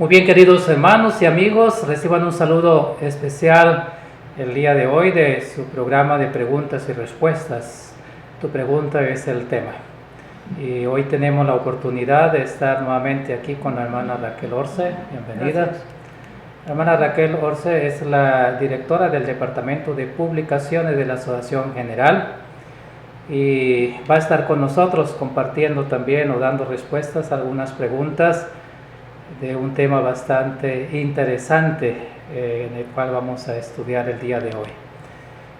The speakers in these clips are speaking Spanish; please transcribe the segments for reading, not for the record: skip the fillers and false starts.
Muy bien, queridos hermanos y amigos, reciban un saludo especial el día de hoy de su programa de preguntas y respuestas. Tu pregunta es el tema. Y hoy tenemos la oportunidad de estar nuevamente aquí con la hermana Raquel Orce. Bienvenida. Gracias. La hermana Raquel Orce es la directora del Departamento de Publicaciones de la Asociación General y va a estar con nosotros compartiendo también o dando respuestas a algunas preguntas de un tema bastante interesante en el cual vamos a estudiar el día de hoy.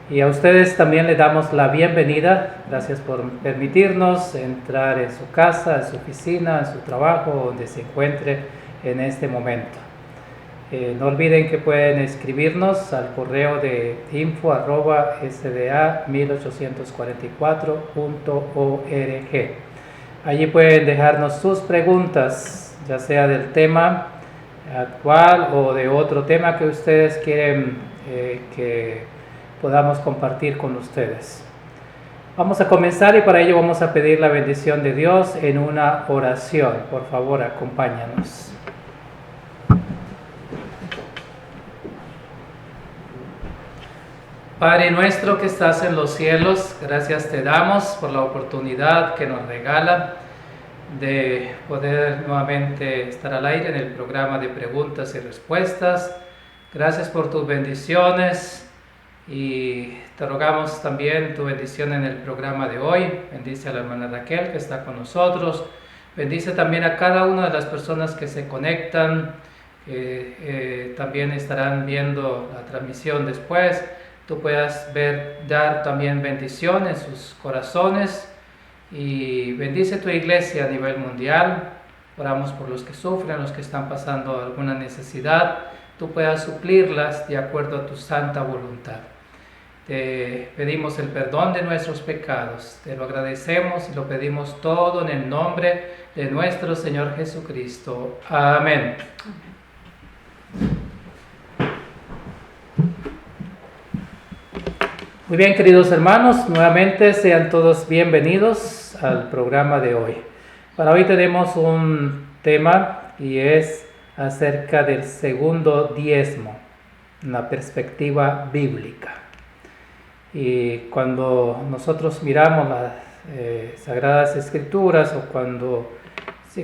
Y a ustedes también les damos la bienvenida. Gracias por permitirnos entrar en su casa, en su oficina, en su trabajo, donde se encuentre en este momento. No olviden que pueden escribirnos al correo de info@sda1844.org. Allí pueden dejarnos sus preguntas, ya sea del tema actual o de otro tema que ustedes quieren que podamos compartir con ustedes. Vamos a comenzar y para ello vamos a pedir la bendición de Dios en una oración. Por favor, acompáñanos. Padre nuestro que estás en los cielos, gracias te damos por la oportunidad que nos regala de poder nuevamente estar al aire en el programa de preguntas y respuestas. Gracias por tus bendiciones y te rogamos también tu bendición en el programa de hoy. Bendice a la hermana Raquel que está con nosotros. Bendice también a cada una de las personas que se conectan, también estarán viendo la transmisión después. Tú puedas dar también bendición en sus corazones y bendice tu iglesia a nivel mundial. Oramos por los que sufren, los que están pasando alguna necesidad. Tú puedas suplirlas de acuerdo a tu santa voluntad. Te pedimos el perdón de nuestros pecados. Te lo agradecemos y lo pedimos todo en el nombre de nuestro Señor Jesucristo. Amén. Muy bien, queridos hermanos, nuevamente sean todos bienvenidos al programa de hoy. Para hoy tenemos un tema y es acerca del segundo diezmo, una perspectiva bíblica. Y cuando nosotros miramos las Sagradas Escrituras o cuando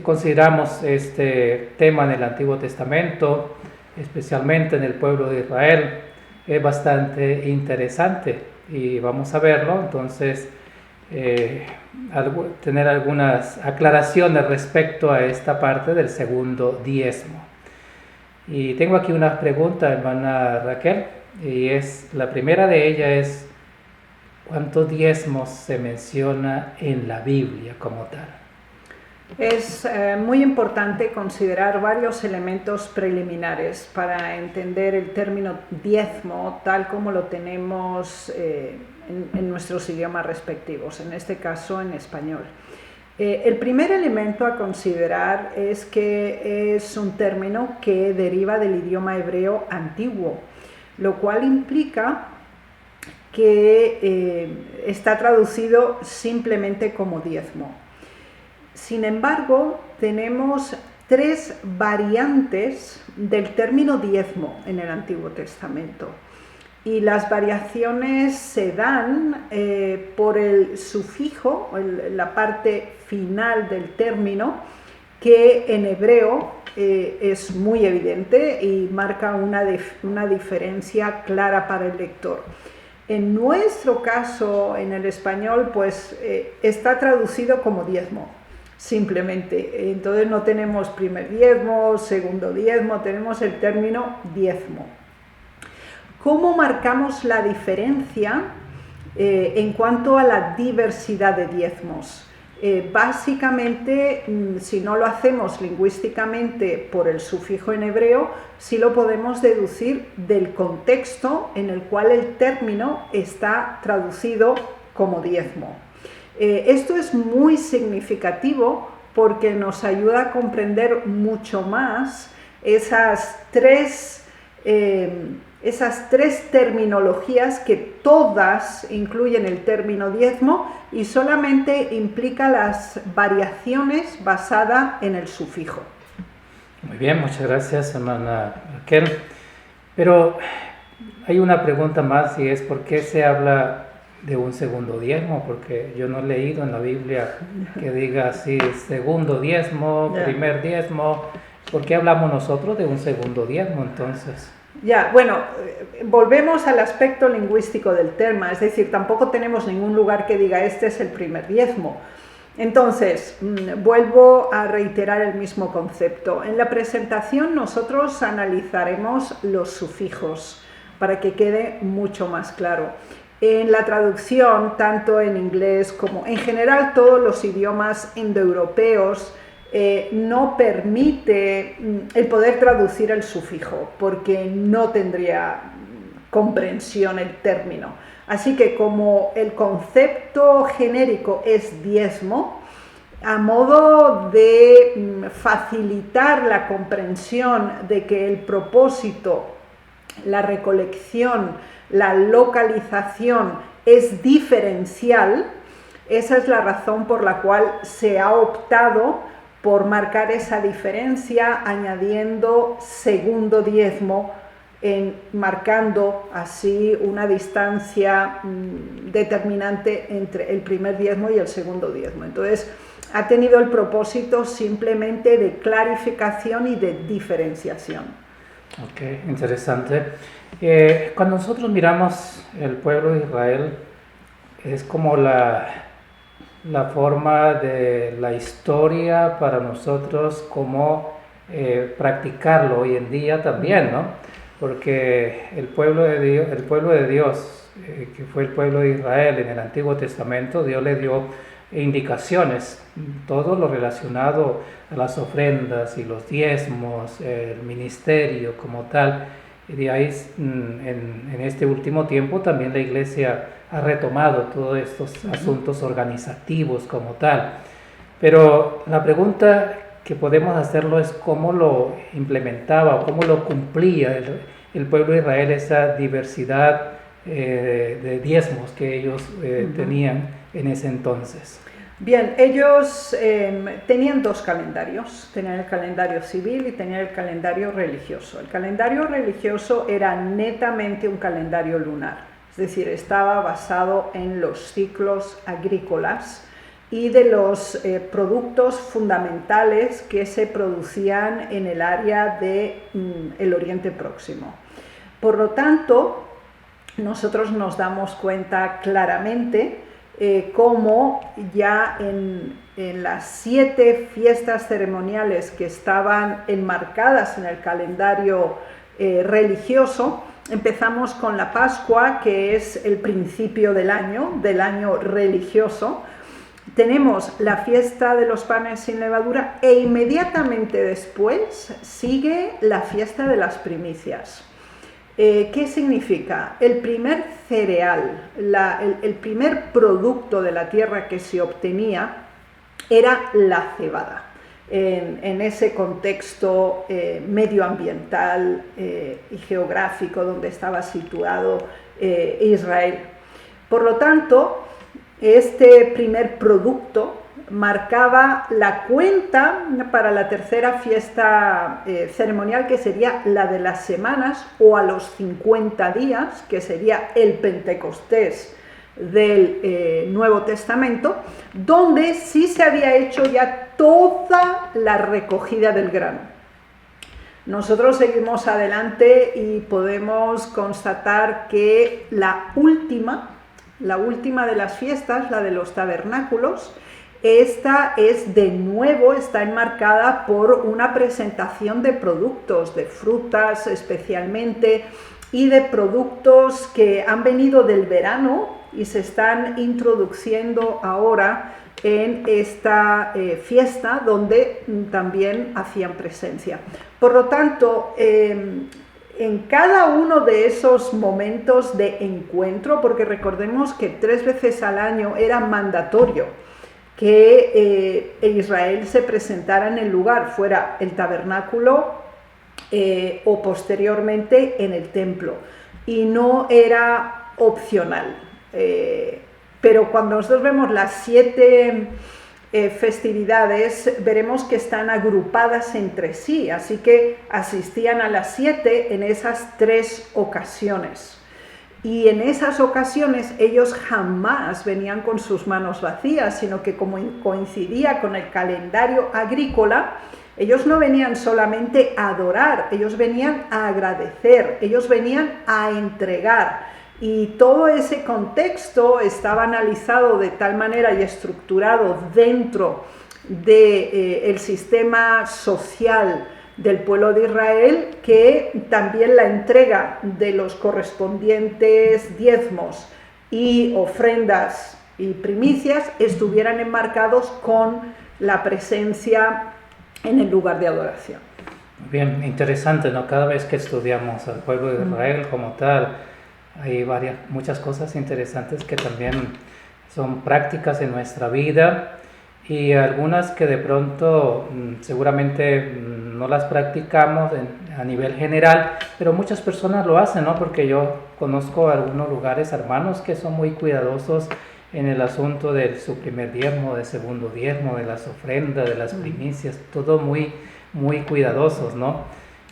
consideramos este tema en el Antiguo Testamento, especialmente en el pueblo de Israel, es bastante interesante. Y vamos a verlo, entonces tener algunas aclaraciones respecto a esta parte del segundo diezmo. Y tengo aquí una pregunta, hermana Raquel, y la primera de ellas es: ¿cuántos diezmos se menciona en la Biblia como tal? Es muy importante considerar varios elementos preliminares para entender el término diezmo tal como lo tenemos en nuestros idiomas respectivos, en este caso en español. El primer elemento a considerar es que es un término que deriva del idioma hebreo antiguo, lo cual implica que está traducido simplemente como diezmo. Sin embargo, tenemos tres variantes del término diezmo en el Antiguo Testamento y las variaciones se dan por el sufijo, la parte final del término, que en hebreo es muy evidente y marca una diferencia clara para el lector. En nuestro caso, en el español, pues está traducido como diezmo. Simplemente, entonces no tenemos primer diezmo, segundo diezmo, tenemos el término diezmo. ¿Cómo marcamos la diferencia en cuanto a la diversidad de diezmos? Básicamente, si no lo hacemos lingüísticamente por el sufijo en hebreo, sí lo podemos deducir del contexto en el cual el término está traducido como diezmo. Esto es muy significativo porque nos ayuda a comprender mucho más esas tres terminologías que todas incluyen el término diezmo y solamente implica las variaciones basadas en el sufijo. Muy bien, muchas gracias, hermana Raquel. Pero hay una pregunta más y es ¿por qué se habla de un segundo diezmo? Porque yo no he leído en la Biblia que diga así, segundo diezmo, primer diezmo. ¿Por qué hablamos nosotros de un segundo diezmo entonces? Ya, bueno, volvemos al aspecto lingüístico del tema, es decir, tampoco tenemos ningún lugar que diga este es el primer diezmo. Entonces, vuelvo a reiterar el mismo concepto. En la presentación nosotros analizaremos los sufijos para que quede mucho más claro. En la traducción, tanto en inglés como en general todos los idiomas indoeuropeos, no permite el poder traducir el sufijo porque no tendría comprensión el término. Así que como el concepto genérico es diezmo, a modo de facilitar la comprensión de que el propósito, la recolección, la localización es diferencial, esa es la razón por la cual se ha optado por marcar esa diferencia añadiendo segundo diezmo, marcando así una distancia determinante entre el primer diezmo y el segundo diezmo. Entonces, ha tenido el propósito simplemente de clarificación y de diferenciación. Ok, interesante. Cuando nosotros miramos el pueblo de Israel, es como la forma de la historia para nosotros, como practicarlo hoy en día también, ¿no? Porque el pueblo de Dios, que fue el pueblo de Israel en el Antiguo Testamento, Dios le dio indicaciones, todo lo relacionado a las ofrendas y los diezmos, el ministerio como tal. Y de ahí, en este último tiempo, también la Iglesia ha retomado todos estos asuntos organizativos como tal. Pero la pregunta que podemos hacerlo es cómo lo implementaba o cómo lo cumplía el pueblo de Israel, esa diversidad de diezmos que ellos tenían en ese entonces. Bien, ellos tenían dos calendarios, tenían el calendario civil y tenían el calendario religioso. El calendario religioso era netamente un calendario lunar, es decir, estaba basado en los ciclos agrícolas y de los productos fundamentales que se producían en el área del Oriente Próximo. Por lo tanto, nosotros nos damos cuenta claramente cómo ya en las 7 fiestas ceremoniales que estaban enmarcadas en el calendario religioso, empezamos con la Pascua, que es el principio del año religioso. Tenemos la fiesta de los panes sin levadura e inmediatamente después sigue la fiesta de las primicias. ¿Qué significa? El primer cereal, el primer producto de la tierra que se obtenía era la cebada. En ese contexto medioambiental y geográfico donde estaba situado Israel. Por lo tanto, este primer producto marcaba la cuenta para la tercera fiesta ceremonial, que sería la de las semanas, o a los 50 días, que sería el Pentecostés del Nuevo Testamento, donde sí se había hecho ya toda la recogida del grano. Nosotros seguimos adelante y podemos constatar que la última de las fiestas, la de los tabernáculos, esta es de nuevo, está enmarcada por una presentación de productos, de frutas especialmente, y de productos que han venido del verano y se están introduciendo ahora en esta fiesta donde también hacían presencia. Por lo tanto, en cada uno de esos momentos de encuentro, porque recordemos que 3 veces al año era mandatorio que Israel se presentara en el lugar, fuera el tabernáculo o posteriormente en el templo, y no era opcional. Pero cuando nosotros vemos las 7 festividades, veremos que están agrupadas entre sí, así que asistían a las 7 en esas 3 ocasiones. Y en esas ocasiones ellos jamás venían con sus manos vacías, sino que como coincidía con el calendario agrícola, ellos no venían solamente a adorar, ellos venían a agradecer, ellos venían a entregar. Y todo ese contexto estaba analizado de tal manera y estructurado dentro del sistema social del pueblo de Israel, que también la entrega de los correspondientes diezmos y ofrendas y primicias estuvieran enmarcados con la presencia en el lugar de adoración. Bien, interesante, ¿no? Cada vez que estudiamos al pueblo de Israel como tal, hay muchas cosas interesantes que también son prácticas en nuestra vida y algunas que de pronto seguramente no las practicamos a nivel general, pero muchas personas lo hacen, ¿no? Porque yo conozco algunos lugares, hermanos, que son muy cuidadosos en el asunto de su primer diezmo, de segundo diezmo, de las ofrendas, de las primicias, todo muy, muy cuidadosos, ¿no?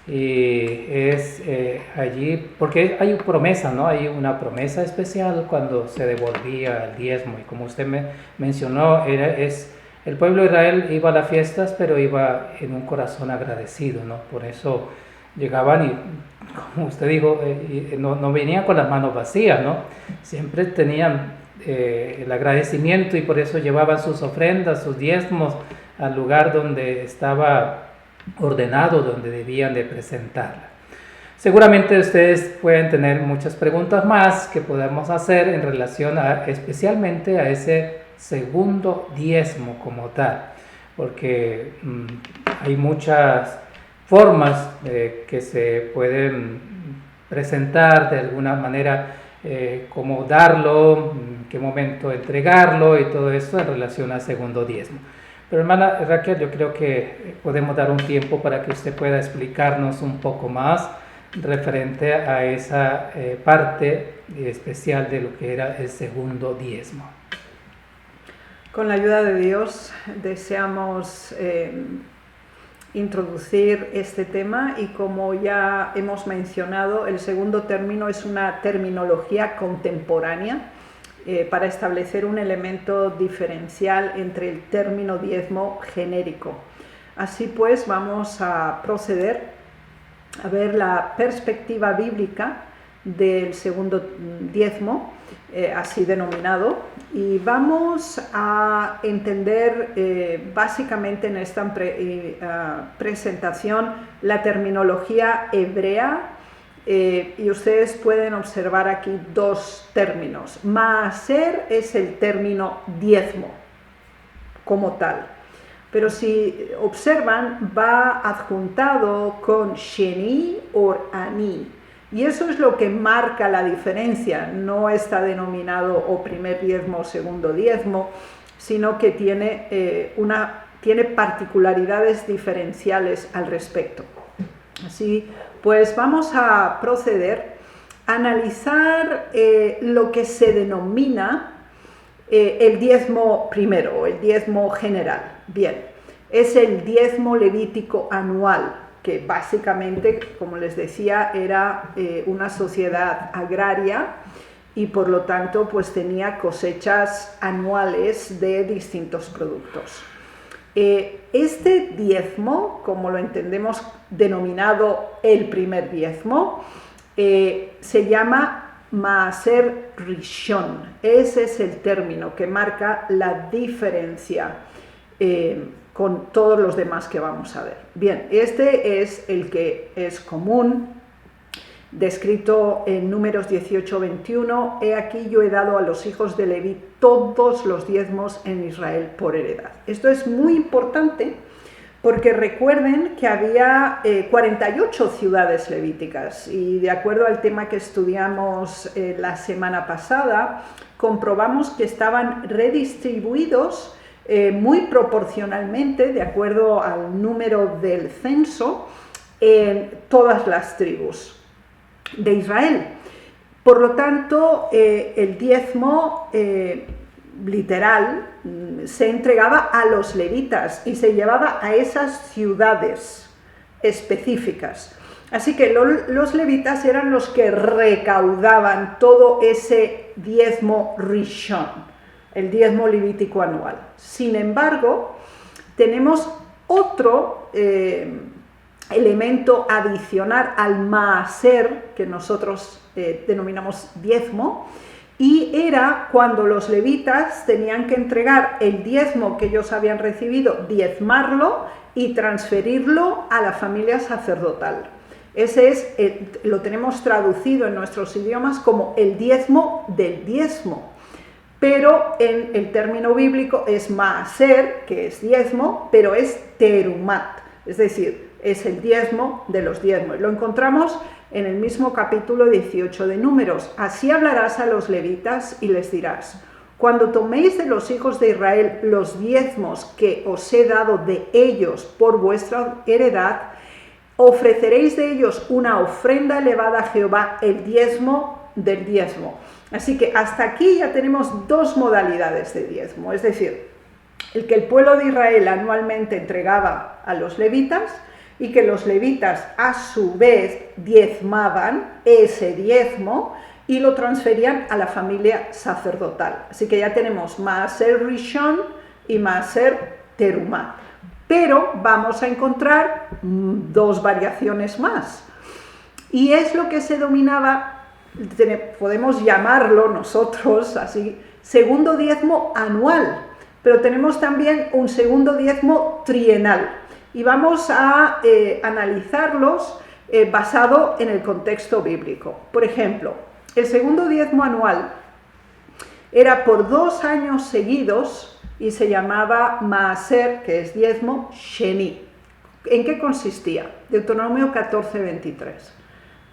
Y es allí, porque hay promesa, ¿no? Hay una promesa especial cuando se devolvía el diezmo, y como usted me mencionó, el pueblo de Israel iba a las fiestas, pero iba en un corazón agradecido, ¿no? Por eso llegaban y, como usted dijo, no venían con las manos vacías, ¿no? Siempre tenían el agradecimiento y por eso llevaban sus ofrendas, sus diezmos al lugar donde estaba ordenado, donde debían de presentarla. Seguramente ustedes pueden tener muchas preguntas más que podemos hacer en relación especialmente a ese segundo diezmo como tal, porque hay muchas formas que se pueden presentar de alguna manera, cómo darlo, en qué momento entregarlo y todo esto en relación al segundo diezmo. Pero hermana Raquel, yo creo que podemos dar un tiempo para que usted pueda explicarnos un poco más referente a esa parte especial de lo que era el segundo diezmo. Con la ayuda de Dios deseamos introducir este tema y como ya hemos mencionado, el segundo término es una terminología contemporánea para establecer un elemento diferencial entre el término diezmo genérico. Así pues, vamos a proceder a ver la perspectiva bíblica del segundo diezmo, así denominado, y vamos a entender básicamente en esta presentación la terminología hebrea. Y ustedes pueden observar aquí 2 términos. Maaser es el término diezmo como tal, pero si observan va adjuntado con sheni o ani, y eso es lo que marca la diferencia. No está denominado o primer diezmo o segundo diezmo, sino que tiene particularidades diferenciales al respecto. Así pues vamos a proceder a analizar lo que se denomina el diezmo primero, el diezmo general. Bien, es el diezmo levítico anual, que básicamente, como les decía, era una sociedad agraria y por lo tanto pues tenía cosechas anuales de distintos productos. Este diezmo, como lo entendemos denominado el primer diezmo, se llama Maaser Rishon. Ese es el término que marca la diferencia con todos los demás que vamos a ver. Bien, este es el que es común, descrito en Números 18:21, he aquí yo he dado a los hijos de Leví todos los diezmos en Israel por heredad. Esto es muy importante porque recuerden que había 48 ciudades levíticas y de acuerdo al tema que estudiamos la semana pasada, comprobamos que estaban redistribuidos muy proporcionalmente, de acuerdo al número del censo, en todas las tribus de Israel. Por lo tanto, el diezmo literal, se entregaba a los levitas y se llevaba a esas ciudades específicas. Así que los levitas eran los que recaudaban todo ese diezmo rishon, el diezmo levítico anual. Sin embargo, tenemos otro elemento adicional al maaser, que nosotros denominamos diezmo, y era cuando los levitas tenían que entregar el diezmo que ellos habían recibido, diezmarlo y transferirlo a la familia sacerdotal. Ese es, lo tenemos traducido en nuestros idiomas como el diezmo del diezmo, pero en el término bíblico es maaser, que es diezmo, pero es terumat, es decir, es el diezmo de los diezmos. Lo encontramos en el mismo capítulo 18 de Números. Así hablarás a los levitas y les dirás: cuando toméis de los hijos de Israel los diezmos que os he dado de ellos por vuestra heredad, ofreceréis de ellos una ofrenda elevada a Jehová, el diezmo del diezmo. Así que hasta aquí ya tenemos dos modalidades de diezmo, es decir, el que el pueblo de Israel anualmente entregaba a los levitas y que los levitas a su vez diezmaban ese diezmo y lo transferían a la familia sacerdotal. Así que ya tenemos maaser rishon y maaser terumat. Pero vamos a encontrar dos variaciones más. Y es lo que se denominaba, podemos llamarlo nosotros así, segundo diezmo anual. Pero tenemos también un segundo diezmo trienal. Y vamos a analizarlos basado en el contexto bíblico. Por ejemplo, el segundo diezmo anual era por 2 años seguidos y se llamaba maaser, que es diezmo, sheni. ¿En qué consistía? Deuteronomio 14:23.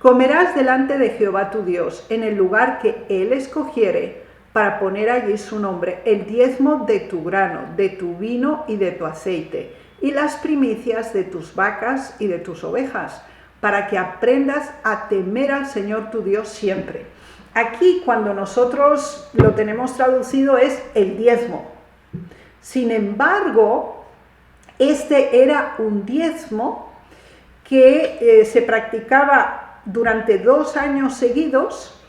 Comerás delante de Jehová tu Dios, en el lugar que Él escogiere, para poner allí su nombre, el diezmo de tu grano, de tu vino y de tu aceite, y las primicias de tus vacas y de tus ovejas, para que aprendas a temer al Señor tu Dios siempre. Aquí, cuando nosotros lo tenemos traducido, es el diezmo. Sin embargo, este era un diezmo que se practicaba durante 2 años seguidos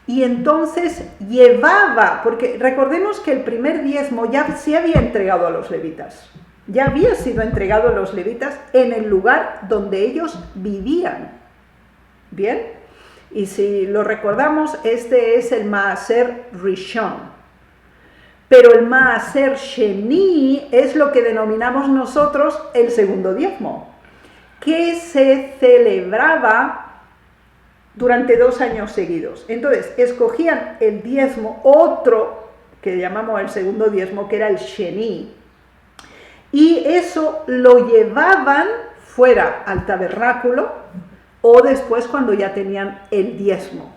y entonces llevaba, porque recordemos que el primer diezmo ya se había entregado a los levitas, ya había sido entregado a los levitas en el lugar donde ellos vivían. ¿Bien? Y si lo recordamos, este es el maaser rishon. Pero el maaser sheni es lo que denominamos nosotros el segundo diezmo, que se celebraba durante 2 años seguidos. Entonces, escogían el diezmo, otro que llamamos el segundo diezmo, que era el sheni, y eso lo llevaban fuera al tabernáculo o después cuando ya tenían el diezmo,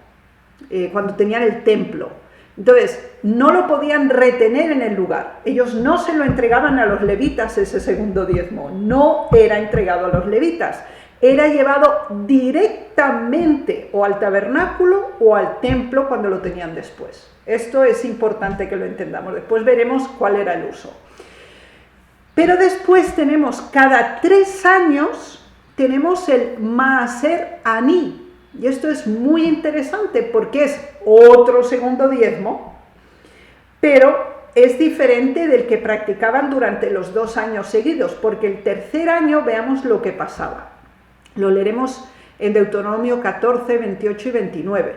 cuando tenían el templo. Entonces, no lo podían retener en el lugar. Ellos no se lo entregaban a los levitas ese segundo diezmo. No era entregado a los levitas. Era llevado directamente o al tabernáculo o al templo cuando lo tenían después. Esto es importante que lo entendamos. Después veremos cuál era el uso. Pero después tenemos, cada 3 años, tenemos el maaser ani. Y esto es muy interesante porque es otro segundo diezmo, pero es diferente del que practicaban durante los 2 años seguidos, porque el tercer año veamos lo que pasaba. Lo leeremos en Deuteronomio 14, 28 y 29.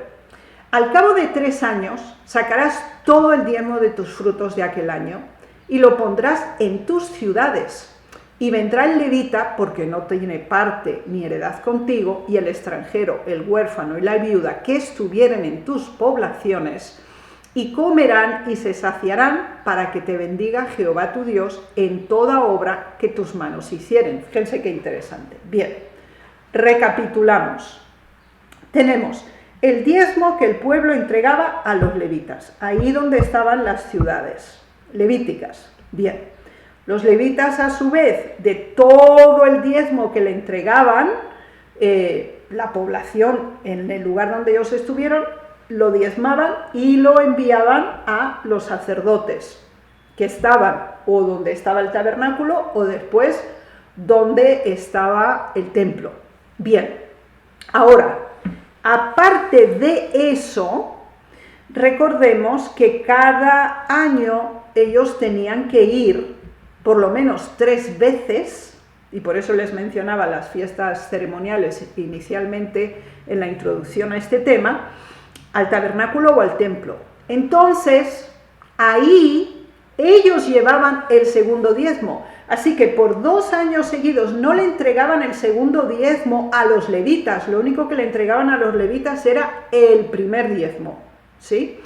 Al cabo de 3 años sacarás todo el diezmo de tus frutos de aquel año y lo pondrás en tus ciudades. Y vendrá el levita, porque no tiene parte ni heredad contigo, y el extranjero, el huérfano y la viuda que estuvieren en tus poblaciones, y comerán y se saciarán para que te bendiga Jehová tu Dios en toda obra que tus manos hicieren. Fíjense qué interesante. Bien, recapitulamos. Tenemos el diezmo que el pueblo entregaba a los levitas, ahí donde estaban las ciudades levíticas. Bien. Los levitas, a su vez, de todo el diezmo que le entregaban la población en el lugar donde ellos estuvieron, lo diezmaban y lo enviaban a los sacerdotes que estaban o donde estaba el tabernáculo o después donde estaba el templo. Bien, ahora, aparte de eso, recordemos que cada año ellos tenían que ir por lo menos 3 veces, y por eso les mencionaba las fiestas ceremoniales inicialmente en la introducción a este tema, al tabernáculo o al templo. Entonces, ahí ellos llevaban el segundo diezmo, así que por 2 años seguidos no le entregaban el segundo diezmo a los levitas, lo único que le entregaban a los levitas era el primer diezmo, ¿sí?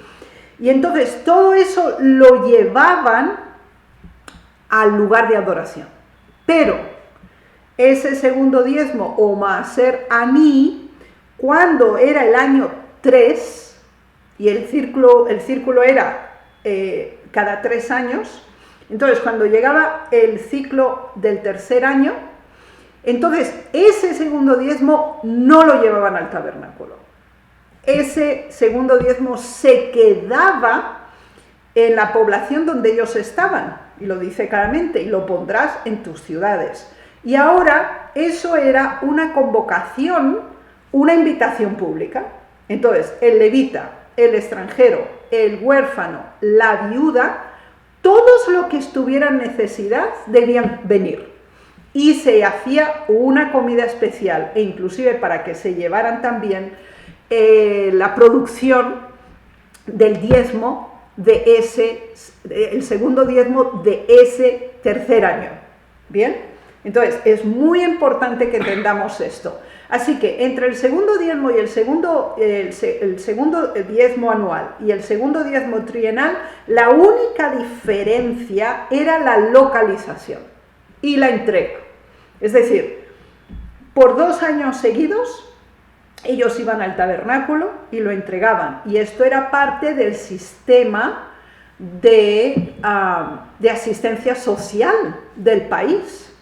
Y entonces todo eso lo llevaban al lugar de adoración, pero ese segundo diezmo o maaser aní, cuando era el año 3, y el círculo era cada 3 años, entonces cuando llegaba el ciclo del tercer año, entonces ese segundo diezmo no lo llevaban al tabernáculo. Ese segundo diezmo se quedaba en la población donde ellos estaban, y lo dice claramente, y lo pondrás en tus ciudades. Y ahora eso era una convocación, una invitación pública. Entonces, el levita, el extranjero, el huérfano, la viuda, todos los que estuvieran en necesidad debían venir. Y se hacía una comida especial, e inclusive para que se llevaran también la producción del diezmo el segundo diezmo de ese tercer año. ¿Bien? Entonces, es muy importante que entendamos esto. Así que entre el segundo diezmo y el segundo diezmo anual y el segundo diezmo trienal, la única diferencia era la localización y la entrega. Es decir, por 2 años seguidos, ellos iban al tabernáculo y lo entregaban. Y esto era parte del sistema de asistencia social del país.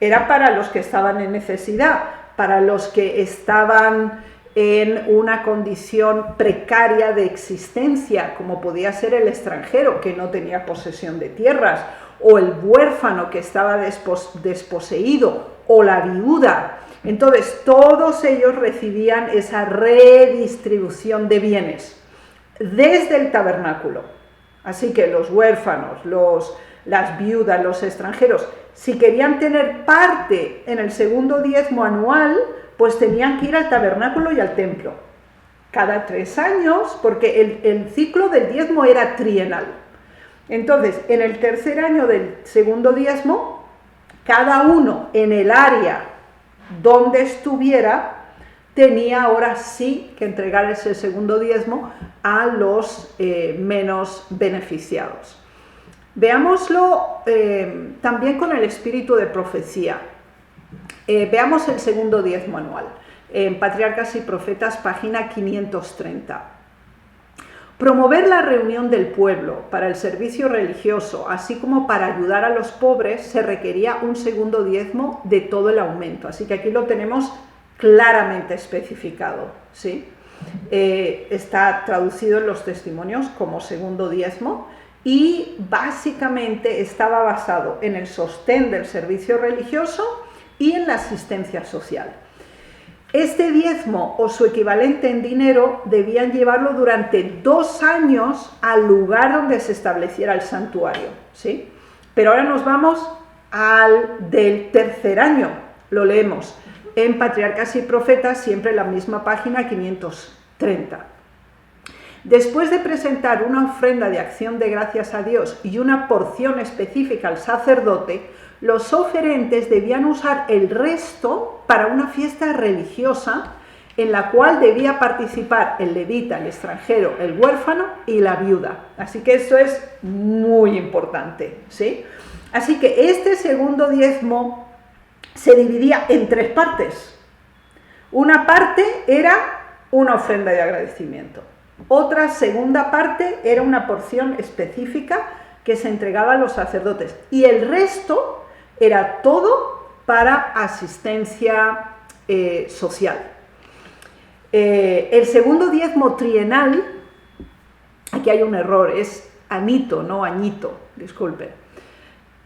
Era para los que estaban en necesidad, para los que estaban en una condición precaria de existencia, como podía ser el extranjero que no tenía posesión de tierras, o el huérfano que estaba desposeído, o la viuda. Entonces todos ellos recibían esa redistribución de bienes desde el tabernáculo. Así que los huérfanos, las viudas, los extranjeros, si querían tener parte en el segundo diezmo anual, pues tenían que ir al tabernáculo y al templo cada 3 años, porque el ciclo del diezmo era trienal. Entonces, en el tercer año del segundo diezmo, cada uno en el área donde estuviera tenía ahora sí que entregar ese segundo diezmo a los menos beneficiados. Veámoslo también con el espíritu de profecía. Veamos el segundo diezmo anual, en Patriarcas y Profetas, página 530. Promover la reunión del pueblo para el servicio religioso, así como para ayudar a los pobres, se requería un segundo diezmo de todo el aumento. Así que aquí lo tenemos claramente especificado, ¿sí? Está traducido en los testimonios como segundo diezmo y básicamente estaba basado en el sostén del servicio religioso y en la asistencia social. Este diezmo o su equivalente en dinero debían llevarlo durante 2 años al lugar donde se estableciera el santuario, ¿sí? Pero ahora nos vamos al del tercer año, lo leemos en Patriarcas y Profetas, siempre en la misma página 530. Después de presentar una ofrenda de acción de gracias a Dios y una porción específica al sacerdote, los oferentes debían usar el resto para una fiesta religiosa en la cual debía participar el levita, el extranjero, el huérfano y la viuda. Así que esto es muy importante, ¿sí? Así que este segundo diezmo se dividía en 3 partes. Una parte era una ofrenda de agradecimiento. Otra segunda parte era una porción específica que se entregaba a los sacerdotes. Y el resto era todo para asistencia social. El segundo diezmo trienal, aquí hay un error, es anito, no añito, disculpe.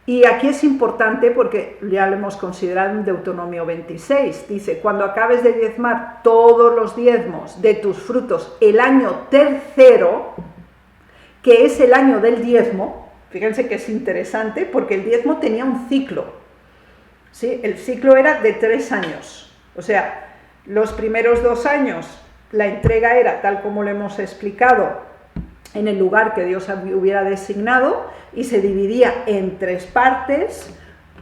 Y aquí es importante porque ya lo hemos considerado en Deuteronomio 26, dice, cuando acabes de diezmar todos los diezmos de tus frutos el año tercero, que es el año del diezmo, fíjense que es interesante porque el diezmo tenía un ciclo, ¿sí? El ciclo era de 3 años, o sea, los primeros 2 años la entrega era tal como lo hemos explicado, en el lugar que Dios hubiera designado, y se dividía en 3 partes,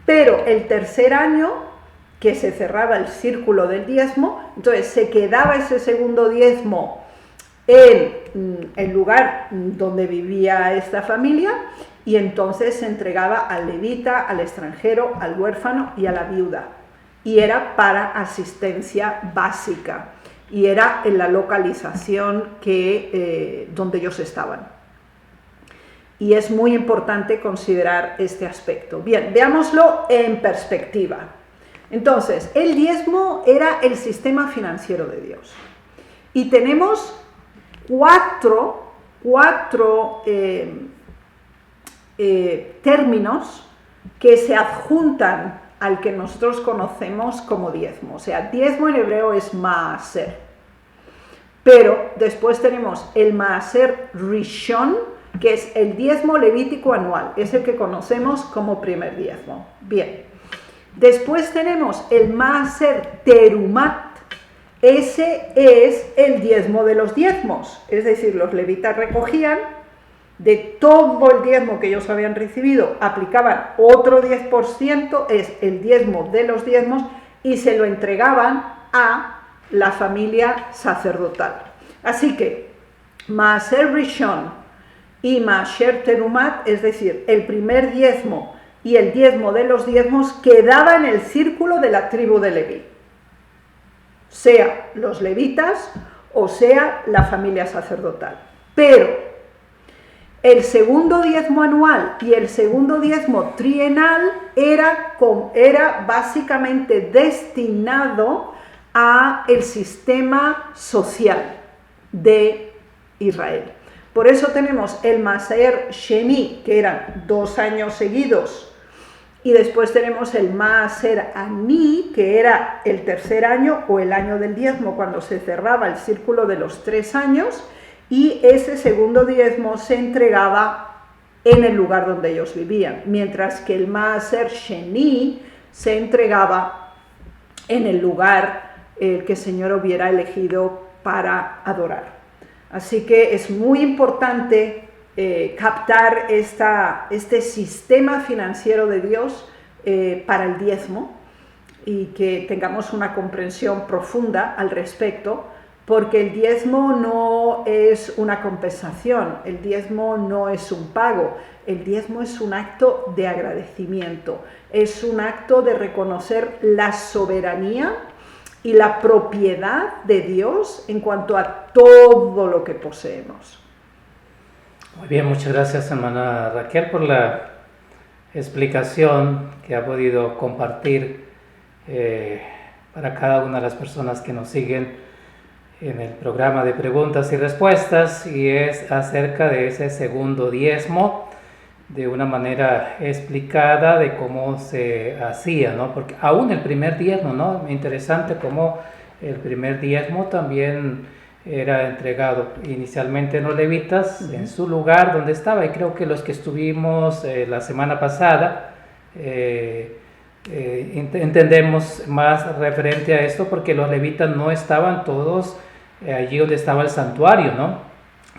pero el tercer año, que se cerraba el círculo del diezmo, entonces se quedaba ese segundo diezmo en el lugar donde vivía esta familia, y entonces se entregaba al levita, al extranjero, al huérfano y a la viuda, y era para asistencia básica, y era en la localización donde ellos estaban. Y es muy importante considerar este aspecto. Bien, veámoslo en perspectiva. Entonces, el diezmo era el sistema financiero de Dios. Y tenemos cuatro términos que se adjuntan al que nosotros conocemos como diezmo. O sea, diezmo en hebreo es maaser. Pero después tenemos el maaser rishon, que es el diezmo levítico anual, es el que conocemos como primer diezmo. Bien. Después tenemos el maaser terumat, ese es el diezmo de los diezmos, es decir, los levitas recogían de todo el diezmo que ellos habían recibido, aplicaban otro 10%, es el diezmo de los diezmos, y se lo entregaban a la familia sacerdotal. Así que maaser rishon y maaser terumat, es decir, el primer diezmo y el diezmo de los diezmos, quedaba en el círculo de la tribu de Leví, sea los levitas o sea la familia sacerdotal. Pero el segundo diezmo anual y el segundo diezmo trienal era básicamente destinado a el sistema social de Israel. Por eso tenemos el maaser sheni, que eran 2 años seguidos, y después tenemos el maaser ani, que era el tercer año o el año del diezmo, cuando se cerraba el círculo de los 3 años, y ese segundo diezmo se entregaba en el lugar donde ellos vivían, mientras que el maaser sheni se entregaba en el lugar que el Señor hubiera elegido para adorar. Así que es muy importante captar este sistema financiero de Dios para el diezmo, y que tengamos una comprensión profunda al respecto, porque el diezmo no es una compensación, el diezmo no es un pago, el diezmo es un acto de agradecimiento, es un acto de reconocer la soberanía y la propiedad de Dios en cuanto a todo lo que poseemos. Muy bien, muchas gracias, hermana Raquel, por la explicación que ha podido compartir para cada una de las personas que nos siguen en el programa de preguntas y respuestas, y es acerca de ese segundo diezmo, de una manera explicada de cómo se hacía, ¿no? Porque aún el primer diezmo, ¿no? Interesante cómo el primer diezmo también era entregado inicialmente en los levitas, en su lugar donde estaba, y creo que los que estuvimos la semana pasada entendemos más referente a esto, porque los levitas no estaban todos allí donde estaba el santuario, ¿no?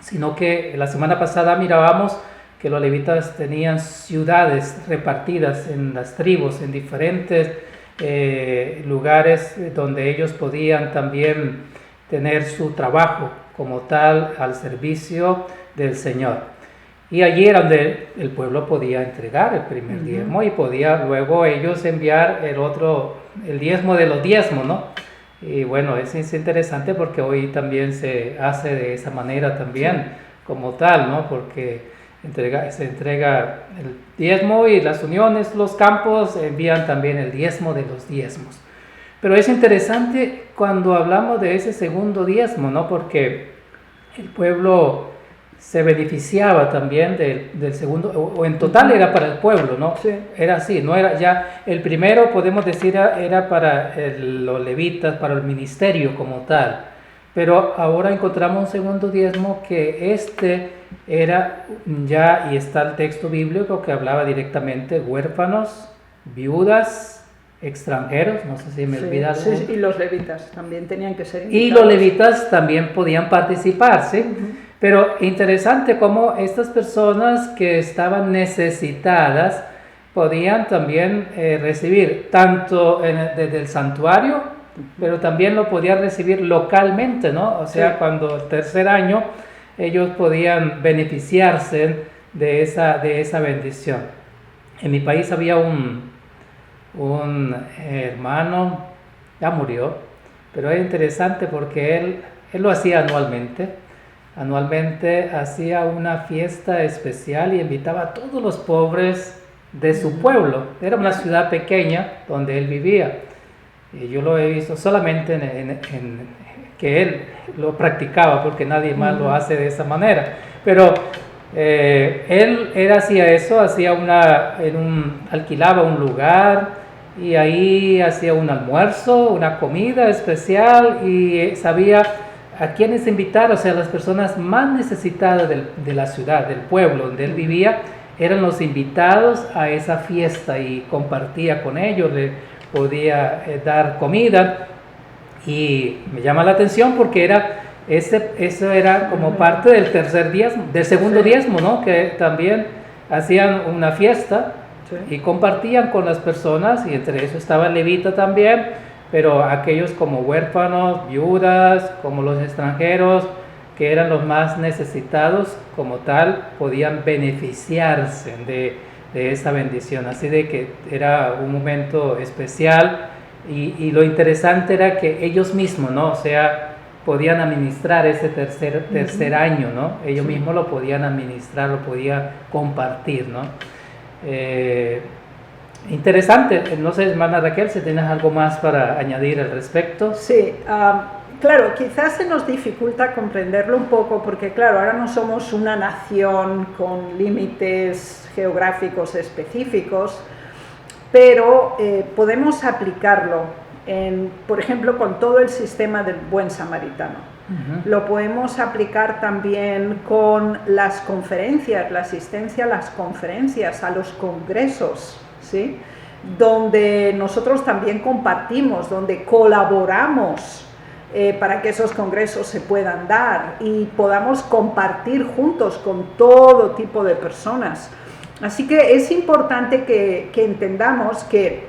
Sino que la semana pasada mirábamos que los levitas tenían ciudades repartidas en las tribus, en diferentes lugares donde ellos podían también tener su trabajo como tal al servicio del Señor. Y allí era donde el pueblo podía entregar el primer diezmo, y podía luego ellos enviar el diezmo de los diezmos, ¿no? Y bueno, es interesante porque hoy también se hace de esa manera también, como tal, ¿no? Porque se entrega el diezmo, y las uniones, los campos envían también el diezmo de los diezmos. Pero es interesante cuando hablamos de ese segundo diezmo, ¿no? Porque el pueblo se beneficiaba también del segundo, o en total era para el pueblo, ¿no? Sí. Era así, no era ya, el primero podemos decir era para los levitas, para el ministerio como tal, pero ahora encontramos un segundo diezmo que era ya, y está el texto bíblico que hablaba directamente, huérfanos, viudas, extranjeros, no sé si me olvida algo. Sí, y los levitas también tenían que ser invitados. Y los levitas también podían participar, ¿sí? Pero interesante cómo estas personas que estaban necesitadas podían también recibir tanto desde el santuario, pero también lo podían recibir localmente, ¿no? O sea, cuando el tercer año ellos podían beneficiarse de esa bendición. En mi país había un hermano, ya murió, pero es interesante porque él lo hacía anualmente. Anualmente hacía una fiesta especial y invitaba a todos los pobres de su pueblo. Era una ciudad pequeña donde él vivía. Y yo lo he visto solamente en que él lo practicaba, porque nadie más lo hace de esa manera. Pero él hacía eso, alquilaba un lugar y ahí hacía un almuerzo, una comida especial y sabía a quienes invitar, o sea, las personas más necesitadas de la ciudad, del pueblo donde él vivía, eran los invitados a esa fiesta y compartía con ellos, le podía dar comida. Y me llama la atención porque eso era como parte del tercer diezmo, del segundo diezmo, ¿no? Que también hacían una fiesta y compartían con las personas, y entre eso estaba el levita también, pero aquellos como huérfanos, viudas, como los extranjeros, que eran los más necesitados como tal, podían beneficiarse de esa bendición. Así de que era un momento especial y lo interesante era que ellos mismos, ¿no? O sea, podían administrar ese tercer año, ¿no? Ellos mismos lo podían administrar, lo podían compartir, ¿no? Interesante. No sé, hermana Raquel, si tienes algo más para añadir al respecto. Sí, claro, quizás se nos dificulta comprenderlo un poco porque, claro, ahora no somos una nación con límites geográficos específicos, pero podemos aplicarlo, por ejemplo, con todo el sistema del buen samaritano. Lo podemos aplicar también con las conferencias, la asistencia a las conferencias, a los congresos, ¿sí? Donde nosotros también compartimos, donde colaboramos para que esos congresos se puedan dar y podamos compartir juntos con todo tipo de personas. Así que es importante que entendamos que,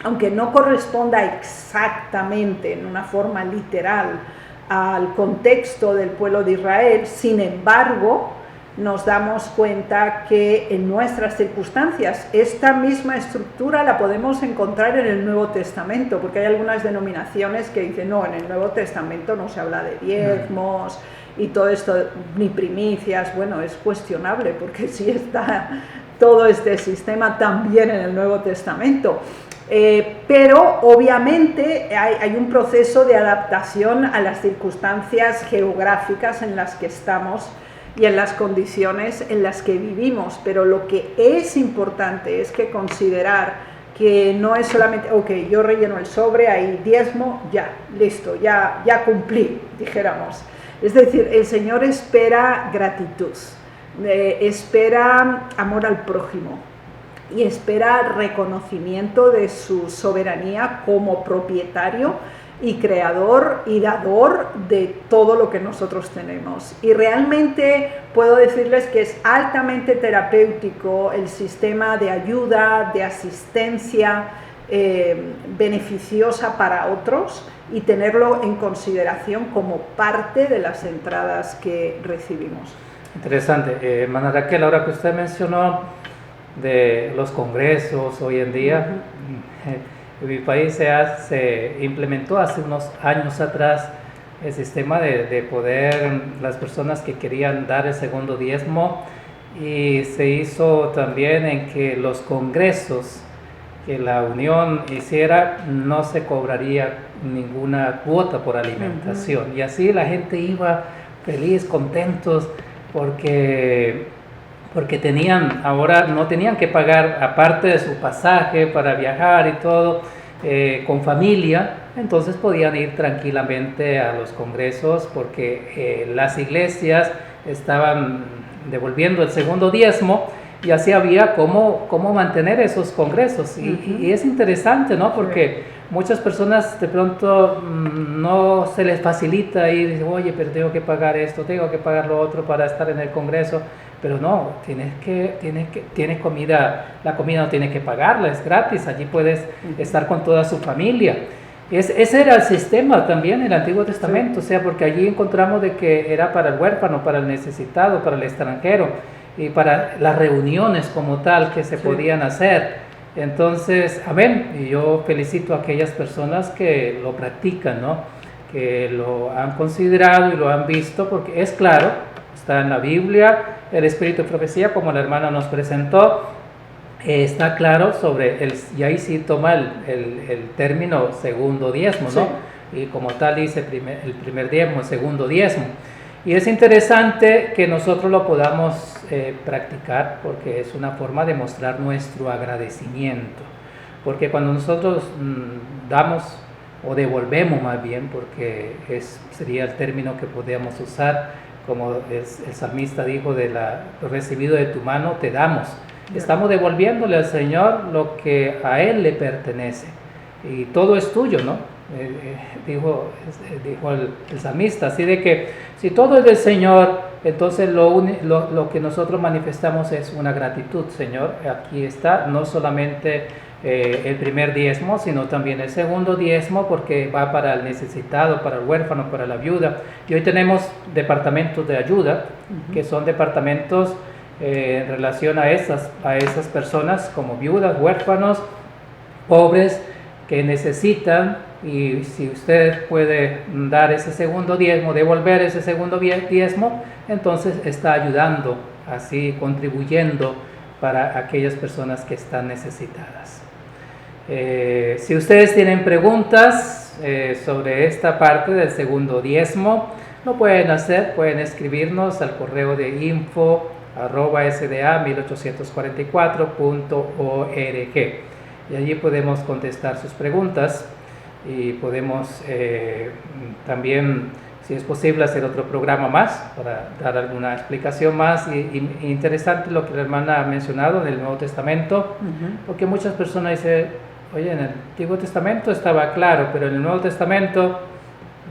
aunque no corresponda exactamente en una forma literal al contexto del pueblo de Israel, sin embargo, nos damos cuenta que en nuestras circunstancias esta misma estructura la podemos encontrar en el Nuevo Testamento, porque hay algunas denominaciones que dicen, no, en el Nuevo Testamento no se habla de diezmos y todo esto, ni primicias. Bueno, es cuestionable, porque sí está todo este sistema también en el Nuevo Testamento. Pero obviamente hay un proceso de adaptación a las circunstancias geográficas en las que estamos y en las condiciones en las que vivimos, pero lo que es importante es que considerar que no es solamente, ok, yo relleno el sobre, ahí diezmo, ya, listo, ya cumplí, dijéramos. Es decir, el Señor espera gratitud, espera amor al prójimo y espera reconocimiento de su soberanía como propietario y creador y dador de todo lo que nosotros tenemos. Y realmente puedo decirles que es altamente terapéutico el sistema de ayuda, de asistencia beneficiosa para otros, y tenerlo en consideración como parte de las entradas que recibimos. Interesante. Hermana Raquel, ahora que usted mencionó de los congresos hoy en día, en mi país se implementó hace unos años atrás el sistema de poder, las personas que querían dar el segundo diezmo, y se hizo también en que los congresos que la unión hiciera, no se cobraría ninguna cuota por alimentación. Y así la gente iba feliz, contentos, porque ahora no tenían que pagar, aparte de su pasaje para viajar y todo, con familia, entonces podían ir tranquilamente a los congresos, porque las iglesias estaban devolviendo el segundo diezmo, y así había cómo mantener esos congresos. Y es interesante, ¿no? Porque muchas personas de pronto no se les facilita ir y dicen, oye, pero tengo que pagar esto, tengo que pagar lo otro para estar en el congreso. Pero no, tienes comida, la comida no tienes que pagarla, es gratis, allí puedes estar con toda su familia. Ese era el sistema también en el Antiguo Testamento, o sea, porque allí encontramos de que era para el huérfano, para el necesitado, para el extranjero, y para las reuniones como tal que se podían hacer. Entonces, amén, y yo felicito a aquellas personas que lo practican, ¿no? Que lo han considerado y lo han visto, porque es claro, está en la Biblia, el espíritu de profecía, como la hermana nos presentó, está claro sobre y ahí sí toma el término segundo diezmo, ¿no? Y como tal dice el primer diezmo, el segundo diezmo. Y es interesante que nosotros lo podamos practicar, porque es una forma de mostrar nuestro agradecimiento. Porque cuando nosotros damos, o devolvemos más bien, porque sería el término que podemos usar, como el salmista dijo, lo recibido de tu mano te damos. Estamos devolviéndole al Señor lo que a Él le pertenece. Y todo es tuyo, ¿no? Dijo el salmista. Así de que si todo es del Señor, entonces lo que nosotros manifestamos es una gratitud. Señor, aquí está, no solamente el primer diezmo, sino también el segundo diezmo, porque va para el necesitado, para el huérfano, para la viuda. Y hoy tenemos departamentos de ayuda, que son departamentos en relación a esas personas como viudas, huérfanos, pobres, que necesitan. Y si usted puede dar ese segundo diezmo, devolver ese segundo diezmo, entonces está ayudando, así contribuyendo para aquellas personas que están necesitadas. Si ustedes tienen preguntas sobre esta parte del segundo diezmo, lo pueden hacer, pueden escribirnos al correo de info@sda1844.org, y allí podemos contestar sus preguntas, y podemos también, si es posible, hacer otro programa más para dar alguna explicación más. Y interesante lo que la hermana ha mencionado en el Nuevo Testamento, porque muchas personas dicen, oye, en el Antiguo Testamento estaba claro, pero en el Nuevo Testamento,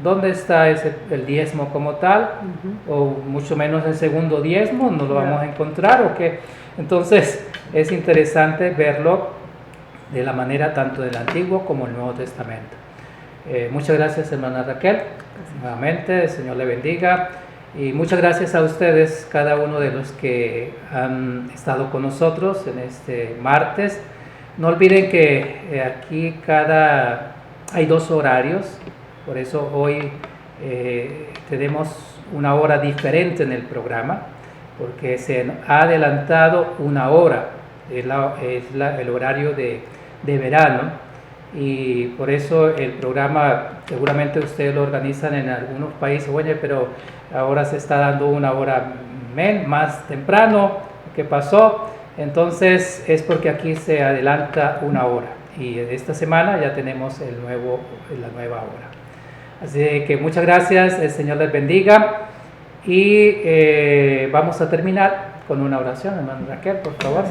¿dónde está el diezmo como tal? O mucho menos el segundo diezmo, ¿no lo vamos a encontrar o qué? Entonces es interesante verlo de la manera tanto del Antiguo como el Nuevo Testamento. Muchas gracias, hermana Raquel. Nuevamente, el Señor le bendiga. Y muchas gracias a ustedes, cada uno de los que han estado con nosotros en este martes. No olviden que aquí hay 2 horarios, por eso hoy tenemos una hora diferente en el programa, porque se ha adelantado 1 hora, es el horario de verano. Y por eso el programa, seguramente ustedes lo organizan en algunos países, oye, pero ahora se está dando 1 hora más temprano, ¿qué pasó? Entonces es porque aquí se adelanta 1 hora, y esta semana ya tenemos la nueva hora. Así que muchas gracias, el Señor les bendiga, y vamos a terminar con una oración. Hermana Raquel, por favor.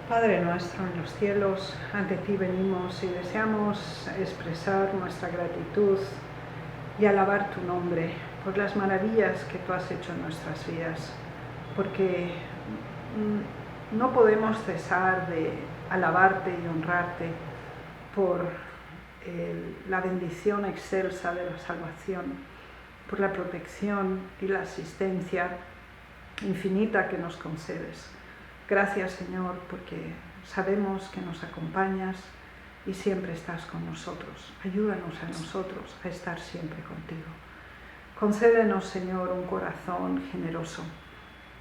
Padre nuestro en los cielos, ante ti venimos y deseamos expresar nuestra gratitud y alabar tu nombre por las maravillas que tú has hecho en nuestras vidas, porque no podemos cesar de alabarte y honrarte por la bendición excelsa de la salvación, por la protección y la asistencia infinita que nos concedes. Gracias, Señor, porque sabemos que nos acompañas y siempre estás con nosotros. Ayúdanos a nosotros a estar siempre contigo. Concédenos, Señor, un corazón generoso,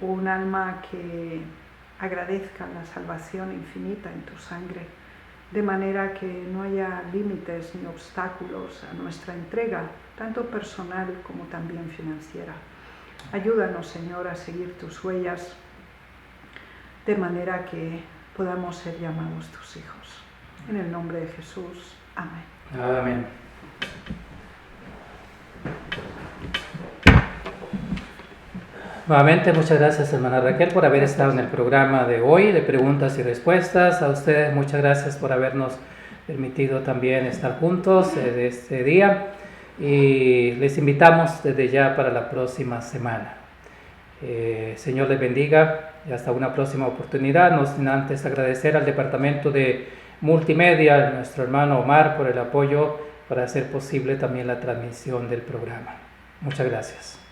un alma que agradezca la salvación infinita en tu sangre, de manera que no haya límites ni obstáculos a nuestra entrega, tanto personal como también financiera. Ayúdanos, Señor, a seguir tus huellas, de manera que podamos ser llamados tus hijos. En el nombre de Jesús. Amén. Amén. Nuevamente, muchas gracias, hermana Raquel, por haber estado en el programa de hoy de preguntas y respuestas. A ustedes, muchas gracias por habernos permitido también estar juntos de este día. Y les invitamos desde ya para la próxima semana. Señor les bendiga y hasta una próxima oportunidad. No sin antes agradecer al Departamento de Multimedia, a nuestro hermano Omar, por el apoyo para hacer posible también la transmisión del programa. Muchas gracias.